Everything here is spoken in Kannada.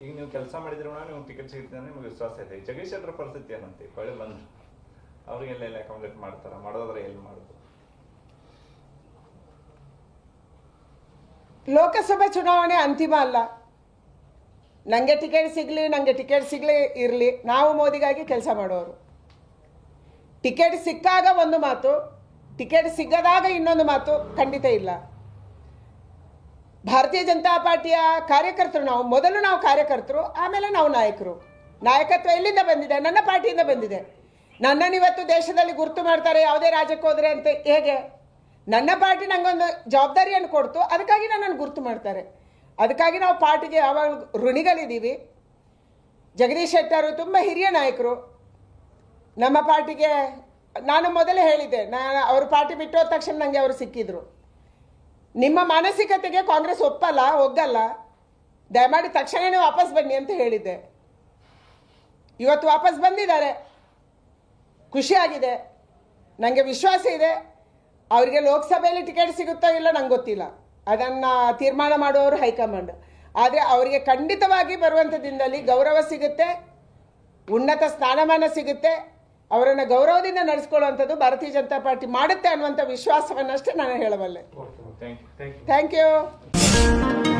ಈಗ ನೀವು ಕೆಲಸ ಮಾಡಿದ್ರೆ ನೀವು ಟಿಕೆಟ್ ಸಿಗ್ತದೆ ನಿಮ್ಗೆ ವಿಶ್ವಾಸ ಇದೆ. ಜಗದೀಶ್ ಶೆಟ್ಟರ್ ಪರಿಸ್ಥಿತಿ ಏನಂತೆ ಹೊಳೆ ಬಂದ್ರು ಅವ್ರಿಗೆಲ್ಲ ಅಕಾಮಡೇಟ್ ಮಾಡ್ತಾರ, ಮಾಡೋದ್ರೆ ಎಲ್ಲಿ ಮಾಡೋದು? ಲೋಕಸಭಾ ಚುನಾವಣೆ ಅಂತಿಮ ಅಲ್ಲ. ನನಗೆ ಟಿಕೆಟ್ ಸಿಗಲಿ ಇರಲಿ, ನಾವು ಮೋದಿಗಾಗಿ ಕೆಲಸ ಮಾಡೋರು. ಟಿಕೆಟ್ ಸಿಕ್ಕಾಗ ಒಂದು ಮಾತು, ಟಿಕೆಟ್ ಸಿಗದಾಗ ಇನ್ನೊಂದು ಮಾತು ಖಂಡಿತ ಇಲ್ಲ. ಭಾರತೀಯ ಜನತಾ ಪಾರ್ಟಿಯ ಕಾರ್ಯಕರ್ತರು ನಾವು. ಮೊದಲು ನಾವು ಕಾರ್ಯಕರ್ತರು, ಆಮೇಲೆ ನಾವು ನಾಯಕರು. ನಾಯಕತ್ವ ಎಲ್ಲಿಂದ ಬಂದಿದೆ? ನನ್ನ ಪಾರ್ಟಿಯಿಂದ ಬಂದಿದೆ. ನನ್ನನ್ನು ಇವತ್ತು ದೇಶದಲ್ಲಿ ಗುರುತು ಮಾಡ್ತಾರೆ ಯಾವುದೇ ರಾಜ್ಯಕ್ಕೆ ಹೋದರೆ ಅಂತ. ಹೇಗೆ? ನನ್ನ ಪಾರ್ಟಿ ನನಗೊಂದು ಜವಾಬ್ದಾರಿಯನ್ನು ಕೊಡ್ತು, ಅದಕ್ಕಾಗಿ ನನ್ನನ್ನು ಗುರುತು ಮಾಡ್ತಾರೆ. ಅದಕ್ಕಾಗಿ ನಾವು ಪಾರ್ಟಿಗೆ ಯಾವಾಗ ಋಣಿಗಳಿದ್ದೀವಿ. ಜಗದೀಶ್ ಶೆಟ್ಟರು ತುಂಬ ಹಿರಿಯ ನಾಯಕರು ನಮ್ಮ ಪಾರ್ಟಿಗೆ. ನಾನು ಮೊದಲೇ ಹೇಳಿದ್ದೆ, ಅವರು ಪಾರ್ಟಿ ಬಿಟ್ಟು ಹೋದ ತಕ್ಷಣ ನನಗೆ ಅವರು ಸಿಕ್ಕಿದ್ರು. ನಿಮ್ಮ ಮಾನಸಿಕತೆಗೆ ಕಾಂಗ್ರೆಸ್ ಒಗ್ಗಲ್ಲ, ದಯಮಾಡಿ ತಕ್ಷಣವೇ ವಾಪಸ್ ಬನ್ನಿ ಅಂತ ಹೇಳಿದ್ದೆ. ಇವತ್ತು ವಾಪಸ್ ಬಂದಿದ್ದಾರೆ, ಖುಷಿಯಾಗಿದೆ. ನನಗೆ ವಿಶ್ವಾಸ ಇದೆ ಅವರಿಗೆ ಲೋಕಸಭೆಯಲ್ಲಿ ಟಿಕೆಟ್ ಸಿಗುತ್ತೋ ಇಲ್ಲ ನಂಗೆ ಗೊತ್ತಿಲ್ಲ, ಅದನ್ನು ತೀರ್ಮಾನ ಮಾಡುವವರು ಹೈಕಮಾಂಡ್. ಆದರೆ ಅವರಿಗೆ ಖಂಡಿತವಾಗಿ ಬರುವಂಥ ದಿನದಲ್ಲಿ ಗೌರವ ಸಿಗುತ್ತೆ, ಉನ್ನತ ಸ್ಥಾನಮಾನ ಸಿಗುತ್ತೆ. ಅವರನ್ನು ಗೌರವದಿಂದ ನಡೆಸ್ಕೊಳ್ಳುವಂಥದ್ದು ಭಾರತೀಯ ಜನತಾ ಪಾರ್ಟಿ ಮಾಡುತ್ತೆ ಅನ್ನುವಂಥ ವಿಶ್ವಾಸವನ್ನಷ್ಟೇ ನಾನು ಹೇಳಬಲ್ಲೆ. Thank you. Thank you.